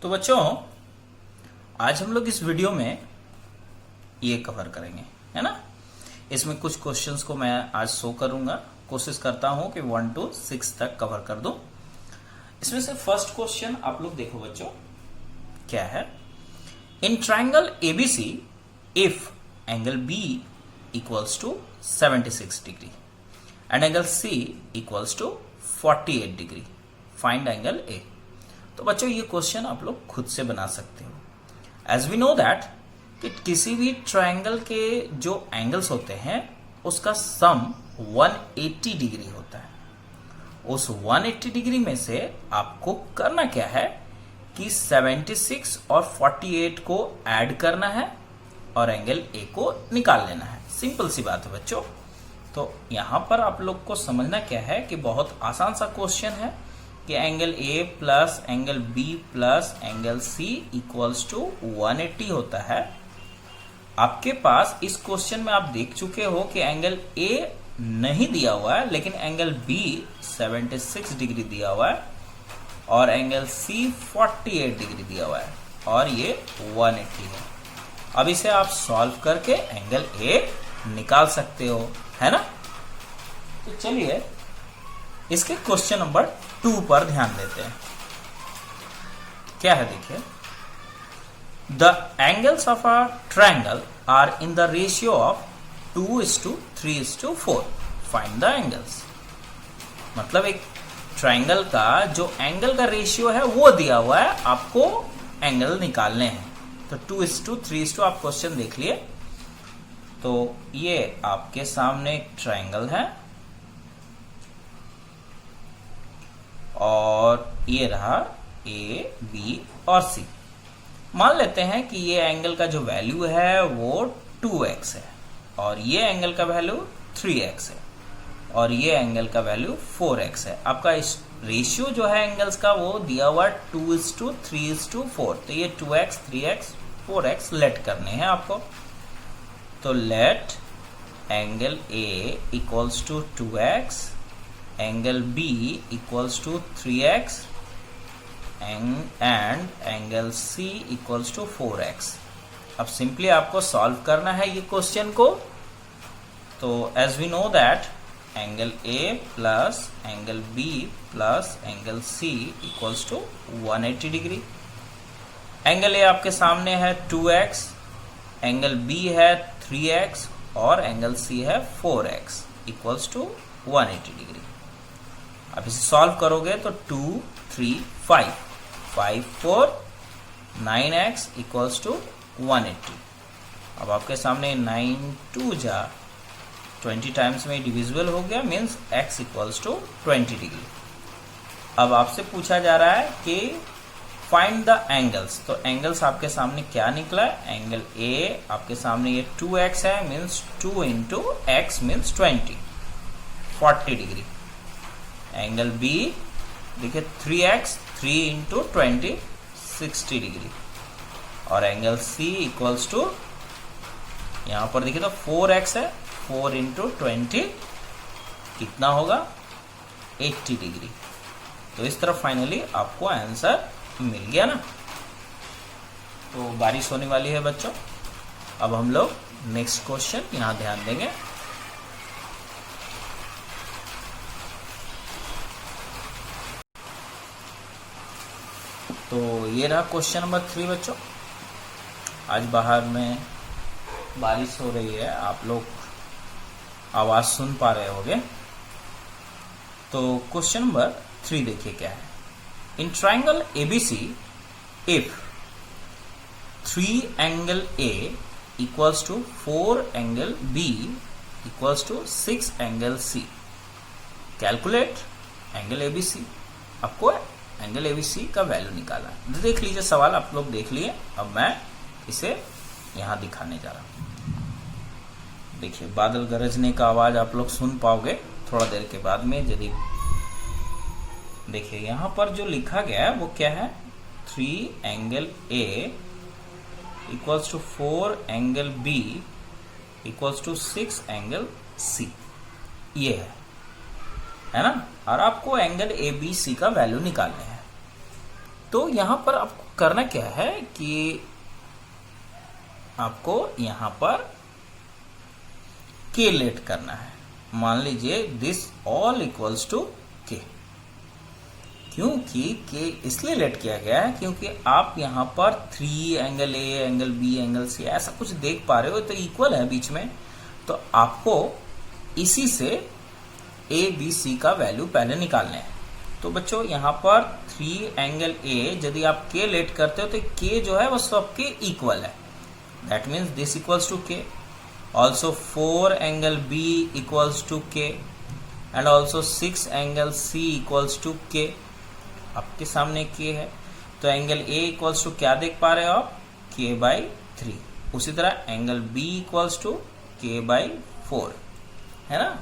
तो बच्चों आज हम लोग इस वीडियो में ये कवर करेंगे, है ना। इसमें कुछ क्वेश्चंस को मैं आज शो करूंगा, कोशिश करता हूं कि 1 to 6 तक कवर कर दूं। इसमें से फर्स्ट क्वेश्चन आप लोग देखो बच्चों, क्या है। In triangle ABC if angle B equals to 76 degree and angle C equals to 48 degree, find angle A. तो बच्चों ये क्वेश्चन आप लोग खुद से बना सकते हो। एज वी नो दैट कि किसी भी ट्राइंगल के जो एंगल्स होते हैं उसका सम 180 डिग्री होता है। उस 180 डिग्री में से आपको करना क्या है कि 76 और 48 को ऐड करना है और एंगल ए को निकाल लेना है। सिंपल सी बात है बच्चों। तो यहां पर आप लोग को समझना क्या है कि बहुत आसान सा क्वेश्चन है कि angle A plus angle B plus angle C equals to 180 होता है। आपके पास इस क्वेश्चन में आप देख चुके हो कि एंगल ए नहीं दिया हुआ है, लेकिन एंगल बी 76 डिग्री दिया हुआ है और एंगल सी 48 डिग्री दिया हुआ है और ये 180 है। अब इसे आप सॉल्व करके एंगल ए निकाल सकते हो, है ना। तो चलिए इसके क्वेश्चन नंबर 2 पर ध्यान देते हैं। क्या है देखिए, the angles of a triangle are in the ratio of 2:3:4, find the angles. मतलब एक ट्रायंगल का जो एंगल का रेशियो है वो दिया हुआ है, आपको एंगल निकालने हैं। तो 2:3 आप क्वेश्चन देख लिए। तो ये आपके सामने एक ट्रायंगल है और ये रहा ए बी और सी। मान लेते हैं कि ये एंगल का जो वैल्यू है वो 2x है और ये एंगल का वैल्यू 3x है और ये एंगल का वैल्यू 4x है। आपका इस रेशियो जो है एंगल्स का वो दिया हुआ 2:3:4। तो ये 2x 3x 4x लेट करने हैं आपको। तो let angle A equals to 2x, angle B equals to 3x and angle C equals to 4x। अब सिंपली आपको सॉल्व करना है ये क्वेश्चन को। तो as we know that angle A plus angle B plus angle C equals to 180 degree. Angle A आपके सामने है 2x, एंगल बी है 3x और एंगल सी है 4x इक्वल्स टू 180 डिग्री। अब इसे सॉल्व करोगे तो 2 3 5 5 4 9x इक्वल्स टू 180। अब आपके सामने 9 2 जा 20 टाइम्स में डिविजिबल हो गया, means x equals to 20 degree. अब आपसे पूछा जा रहा है कि फाइंड द एंगल्स। तो एंगल्स आपके सामने क्या निकला है। एंगल ए आपके सामने ये 2x है, means 2 into x means 20 40 degree. Angle B देखिए 3x 3 इंटू 20 60 डिग्री और एंगल सी इक्वल्स टू यहां पर देखिए तो 4x है, 4 इंटू 20 कितना होगा 80 डिग्री। तो इस तरह फाइनली आपको आंसर मिल गया ना। तो बारिश होने वाली है बच्चों। अब हम लोग नेक्स्ट क्वेश्चन यहां ध्यान देंगे। तो ये रहा क्वेश्चन नंबर 3 बच्चों। आज बाहर में बारिश हो रही है, आप लोग आवाज सुन पा रहे होंगे। तो क्वेश्चन नंबर 3 देखिए क्या है। In triangle ABC if 3 angle A equals to 4 angle B equals to 6 angle C, calculate angle ABC. आपको एंगल एबीसी का वैल्यू निकाला है। देख लीजिए सवाल आप लोग देख लिए। अब मैं इसे यहां दिखाने जा रहा हूं। देखिए बादल गरजने का आवाज आप लोग सुन पाओगे थोड़ा देर के बाद में। यदि देखिए यहां पर जो लिखा गया है वो क्या है, 3 angle A equals to 4 angle B equals to 6 angle C, ये है ना। और आपको एंगल ए बी सी का वैल्यू निकालना है। तो यहां पर आपको करना क्या है कि आपको यहां पर के लेट करना है। मान लीजिए दिस ऑल इक्वल्स टू के। क्योंकि के इसलिए लेट किया गया है क्योंकि आप यहां पर 3 angle A, angle B, angle C ऐसा कुछ देख पा रहे हो, तो इक्वल है बीच में। तो आपको इसी से ए बी सी का वैल्यू पहले निकालने हैं। तो बच्चों यहां पर 3 एंगल ए यदि आप के लेट करते हो तो के जो है वो सबके इक्वल है। That means this equals to K. Also 4 angle B equals to K and also 6 angle C equals to K. आपके सामने के है तो एंगल ए इक्वल्स टू क्या देख पा रहे हो आप, के बाई 3। उसी तरह एंगल बी इक्वल्स टू के बाई 4 है ना,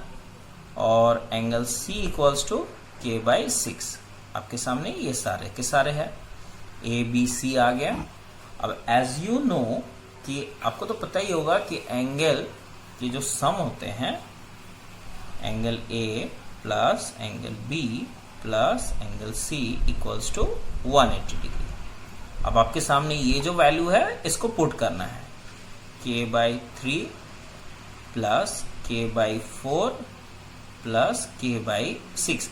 और एंगल सी इक्वल्स टू के बाई 6। आपके सामने ये सारे के सारे है, ए बी सी आ गया। अब एज यू नो कि आपको तो पता ही होगा कि एंगल के जो सम होते हैं, angle A plus angle B plus angle C equals to 180 degree. अब आपके सामने ये जो वैल्यू है इसको पुट करना है, के बाई 3 प्लस के बाई 4 प्लस के बाई 6।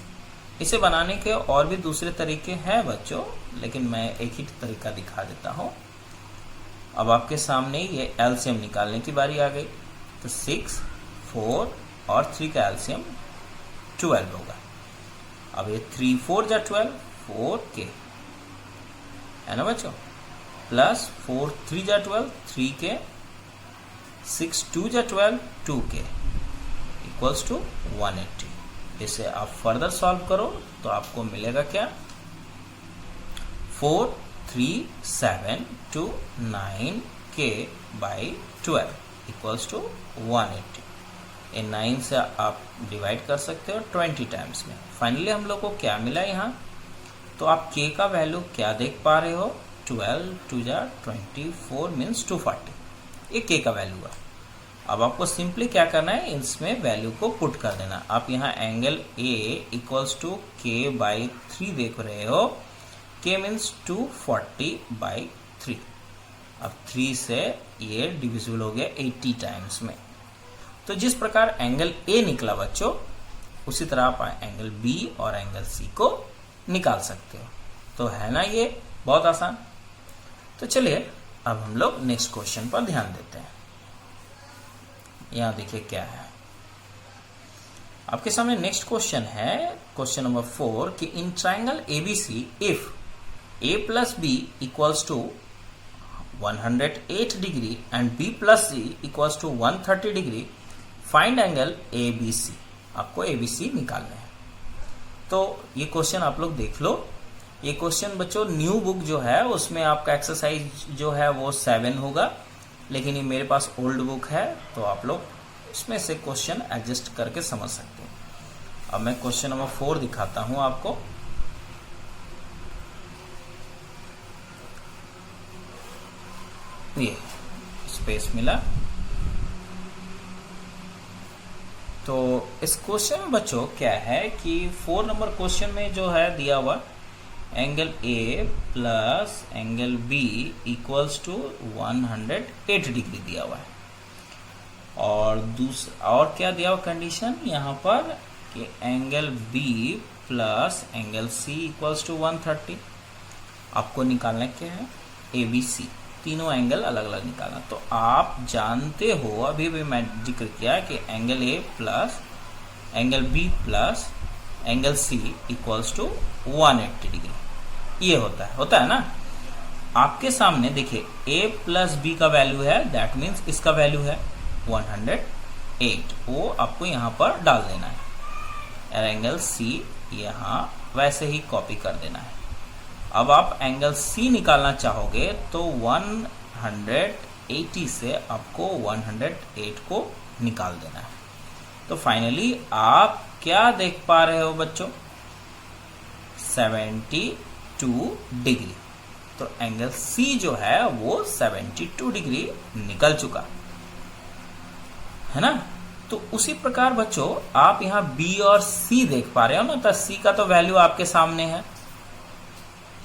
इसे बनाने के और भी दूसरे तरीके हैं बच्चों, लेकिन मैं एक ही तरीका दिखा देता हूं। अब आपके सामने ये एलसीएम निकालने की बारी आ गई। तो 6, 4 और 3 का एलसीएम 12 होगा। अब ये 3 4 जा 12, 4 के है ना बच्चों, प्लस 4 3 जा 12, 3 के, 6 2 जा 12, 2 के इक्वल्स टू 180। इसे आप फर्दर सॉल्व करो तो आपको मिलेगा क्या, 4 3 7 2 9 के बाई 12 इक्वल्स टू 180। इन 9 से आप डिवाइड कर सकते हो 20 टाइम्स में। फाइनली हम लोग को क्या मिला यहाँ, तो आप k का वैल्यू क्या देख पा रहे हो, 12 2 जा 24 मीन्स 240। ये k का वैल्यू है। अब आपको सिंपली क्या करना है, इसमें वैल्यू को पुट कर देना। आप यहाँ एंगल a इक्वल्स टू के बाई 3 देख रहे हो, k मीन्स 240 बाई 3। अब 3 से ये डिविजिबल हो गया 80 टाइम्स में। तो जिस प्रकार एंगल A निकला बच्चों, उसी तरह आप एंगल B और एंगल C को निकाल सकते हो। तो है ना ये बहुत आसान। तो चलिए अब हम लोग नेक्स्ट क्वेश्चन पर ध्यान देते हैं। यहां देखिए क्या है आपके सामने। नेक्स्ट क्वेश्चन है क्वेश्चन नंबर 4 कि in triangle ABC if A plus B equals to 108 degree and B plus C equals to 130 degree, find angle ABC। आपको ABC निकालना है। तो ये क्वेश्चन आप लोग देख लो। ये क्वेश्चन बच्चों न्यू बुक जो है उसमें आपका एक्सरसाइज जो है वो 7 होगा, लेकिन ये मेरे पास ओल्ड बुक है तो आप लोग इसमें से क्वेश्चन एडजस्ट करके समझ सकते हैं। अब मैं क्वेश्चन नंबर 4 दिखाता हूं आपको। ये स्पेस मिला। तो इस क्वेश्चन में बच्चों क्या है कि 4 नंबर क्वेश्चन में जो है दिया हुआ angle A plus angle B equals to 108 degree दिया हुआ है, और क्या दिया हुआ कंडीशन यहाँ पर कि angle B plus angle C equals to 130। आपको निकालना क्या है, ABC, तीनों एंगल अलग अलग निकालना। तो आप जानते हो, अभी भी मैं जिक्र किया कि angle A plus angle B plus angle C equals to 180 degree. ये होता है ना। आपके सामने देखिए A प्लस B का वैल्यू है, दैट मीन्स इसका वैल्यू है 108, वो आपको यहाँ पर डाल देना है। और एंगल C यहाँ वैसे ही कॉपी कर देना है। अब आप एंगल C निकालना चाहोगे तो 180 से आपको 108 को निकाल देना है। तो फाइनली आप क्या देख पा रहे हो बच्चों, 72 डिग्री। तो एंगल C जो है वो 72 डिग्री निकल चुका है ना। तो उसी प्रकार बच्चों आप यहाँ B और C देख पा रहे हो ना। तो C का तो वैल्यू आपके सामने है,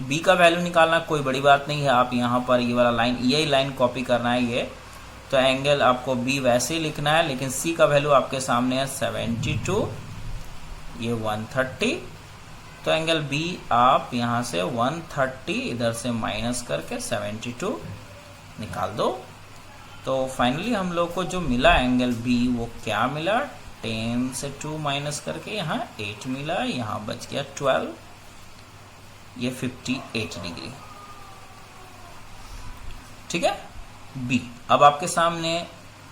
तो बी का वैल्यू निकालना कोई बड़ी बात नहीं है। आप यहाँ पर ये वाला लाइन, यही लाइन कॉपी करना है ये, तो एंगल आपको बी वैसे ही लिखना है, लेकिन सी का वैल्यू आपके सामने है 72, ये 130, तो एंगल बी आप यहाँ से 130 इधर से माइनस करके 72 निकाल दो। तो फाइनली हम लोग को जो मिला एंगल बी वो क्या मिला, 10 से 2 माइनस करके यहाँ 8 मिला, यहाँ बच गया 12, ये 58 डिग्री। ठीक है, बी। अब आपके सामने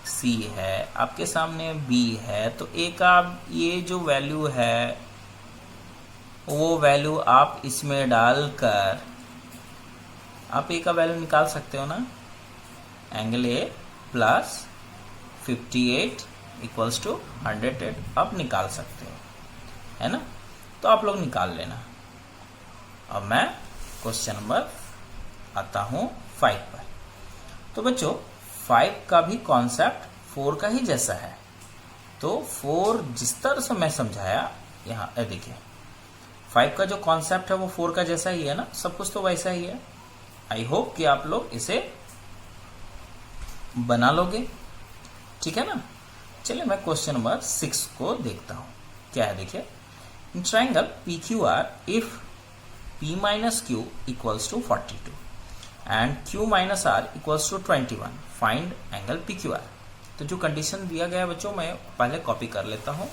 सी है, आपके सामने बी है, तो ए का ये जो वैल्यू है वो वैल्यू आप इसमें डालकर आप ए का वैल्यू निकाल सकते हो ना। Angle A plus 58 equals to 108 आप निकाल सकते हो, है ना। तो आप लोग निकाल लेना। अब मैं क्वेश्चन नंबर आता हूं 5 पर। तो बच्चों 5 का भी कॉन्सेप्ट 4 का ही जैसा है। तो 4 जिस तरह से मैं समझाया यहाँ देखिए, 5 का जो कॉन्सेप्ट है वो 4 का जैसा ही है ना, सब कुछ तो वैसा ही है। आई होप कि आप लोग इसे बना लोगे, ठीक है ना। चलिए मैं क्वेश्चन नंबर 6 को देखता हूं, क्या है देखिए। In triangle PQR if P minus Q equals to 42 and Q minus R equals to 21, find angle PQR। तो जो कंडीशन दिया गया है बच्चों, मैं पहले कॉपी कर लेता हूं।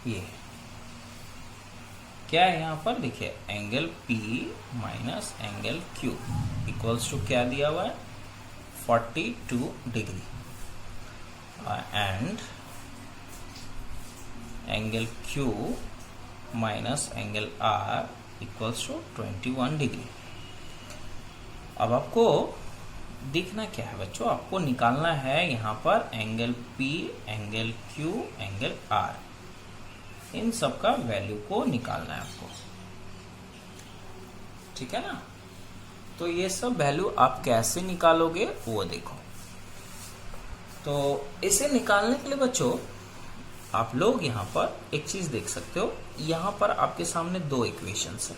ये क्या है यहाँ पर देखिए, angle P minus angle Q equals to क्या दिया हुआ है, 42 degree, and angle Q minus angle R equals to 21 degree. अब आपको दिखना क्या है बच्चों, आपको निकालना है यहाँ पर angle P, angle Q, angle R, इन सब का वैल्यू को निकालना है आपको, ठीक है ना। तो ये सब वैल्यू आप कैसे निकालोगे वो देखो। तो इसे निकालने के लिए बच्चों आप लोग यहाँ पर एक चीज देख सकते हो, यहाँ पर आपके सामने 2 इक्वेशंस है।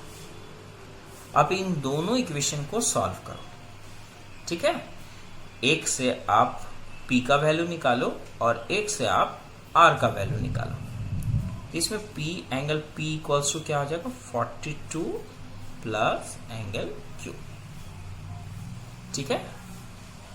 आप इन दोनों इक्वेशन को सॉल्व करो, ठीक है। एक से आप P का वैल्यू निकालो और एक से आप R का वैल्यू निकालो। इसमें P, angle P equals to क्या हो जाएगा, 42 प्लस एंगल Q, ठीक है।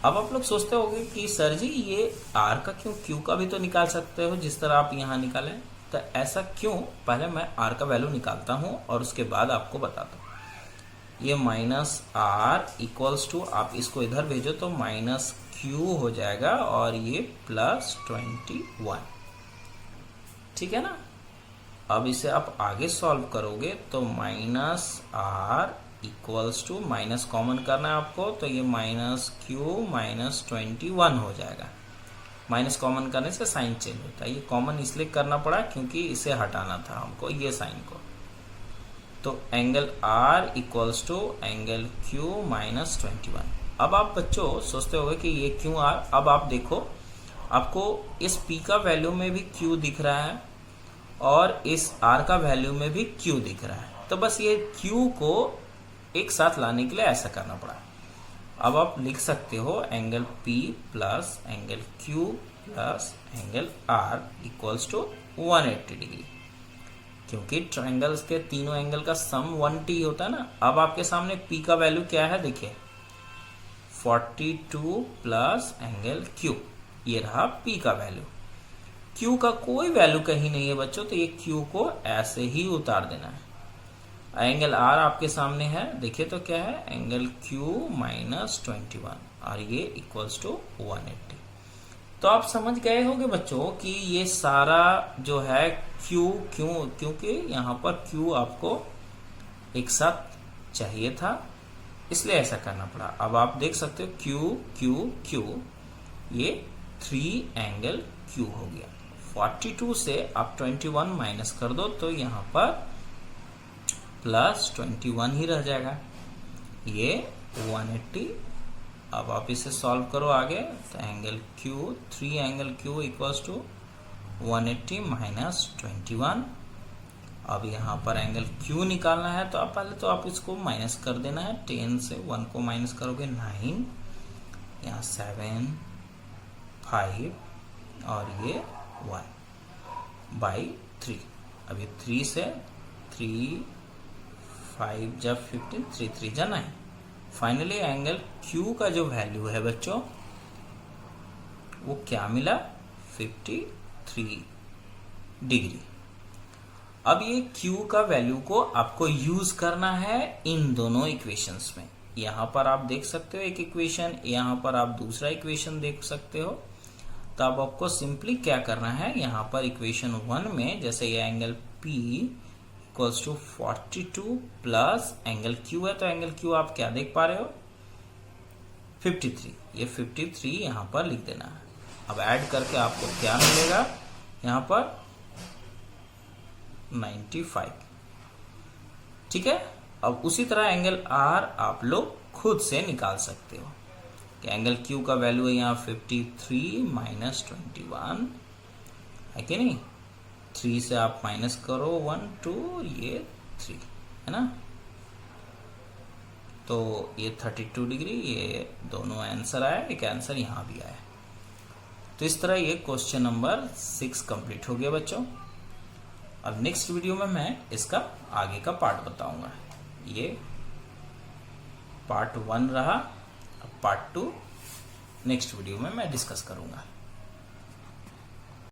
अब आप लोग सोचते होंगे कि सर जी ये R का क्यों, Q का भी तो निकाल सकते हो जिस तरह आप यहाँ निकाले। तो ऐसा क्यों, पहले मैं R का वैल्यू निकालता हूं और उसके बाद आपको बताता हूं। ये माइनस R इक्वल्स टू, आप इसको इधर भेजो तो माइनस Q हो जाएगा और ये प्लस 21, ठीक है ना। अब इसे आप आगे सॉल्व करोगे तो minus R equals to, minus common करना है आपको, तो ये माइनस Q माइनस 21 हो जाएगा। माइनस कॉमन करने से साइन चेंज होता है, ये कॉमन इसलिए करना पड़ा क्योंकि इसे हटाना था हमको ये साइन को। तो angle R equals to angle Q minus 21। अब आप बच्चों सोचते होंगे कि ये क्यों R, अब आप देखो आपको इस P का वैल्यू में भी Q दिख रहा है और इस R का वैल्यू में भी Q दिख रहा है, तो बस ये Q को एक साथ लाने के लिए ऐसा करना पड़ा। अब आप लिख सकते हो angle P plus angle Q plus angle R equals to 180 degree, क्योंकि ट्रायंगल्स के तीनों एंगल का सम 180 होता है ना। अब आपके सामने P का वैल्यू क्या है देखिए, 42 प्लस एंगल Q, ये रहा P का वैल्यू। Q का कोई वैल्यू कहीं नहीं है बच्चों, तो ये Q को ऐसे ही उतार देना है। एंगल R आपके सामने है, देखिए तो क्या है, एंगल Q माइनस 21 और ये इक्वल्स टू 180। तो आप समझ गए होंगे बच्चों कि ये सारा जो है Q क्योंकि यहाँ पर Q आपको एक साथ चाहिए था, इसलिए ऐसा करना पड़ा। अब आप देख सकते हो Q, ये 3 एंगल Q हो गया। 42 से आप 21 माइनस कर दो तो यहाँ पर प्लस 21 ही रह जाएगा, ये 180। अब आप इसे सॉल्व करो आगे, तो angle Q 3 angle Q equals to 180 minus 21। अब यहाँ पर एंगल क्यू निकालना है, तो आप पहले तो आप इसको माइनस कर देना है, 10 से 1 को माइनस करोगे 9, यहाँ 7 5 और ये 1/3। अब ये 3 से 3 5 जब 15 3 3 जा 9। फाइनली एंगल क्यू का जो वैल्यू है बच्चों वो क्या मिला, 53 डिग्री। अब ये क्यू का वैल्यू को आपको यूज करना है इन दोनों इक्वेशंस में। यहां पर आप देख सकते हो एक इक्वेशन, यहां पर आप दूसरा इक्वेशन देख सकते हो। तो अब आपको सिंपली क्या करना है, यहां पर इक्वेशन 1 में जैसे ये angle P equals to 42 plus angle Q है, तो एंगल क्यू आप क्या देख पा रहे हो, 53। ये 53 यहां पर लिख देना है। अब ऐड करके आपको क्या मिलेगा, यहां पर 95। ठीक है। अब उसी तरह एंगल आर आप लोग खुद से निकाल सकते हो कि एंगल क्यू का वैल्यू है यहाँ 53 माइनस 21 है कि नहीं। 3 से आप माइनस करो 1 2, ये 3 है ना, तो ये 32 डिग्री, ये दोनों आंसर आया, एक आंसर यहाँ भी आया। तो इस तरह ये क्वेश्चन नंबर 6 कंप्लीट हो गया बच्चों। अब नेक्स्ट वीडियो में मैं इसका आगे का पार्ट बताऊंगा। ये पार्ट 1 रहा, अब पार्ट 2 नेक्स्ट वीडियो में मैं डिस्कस करूंगा।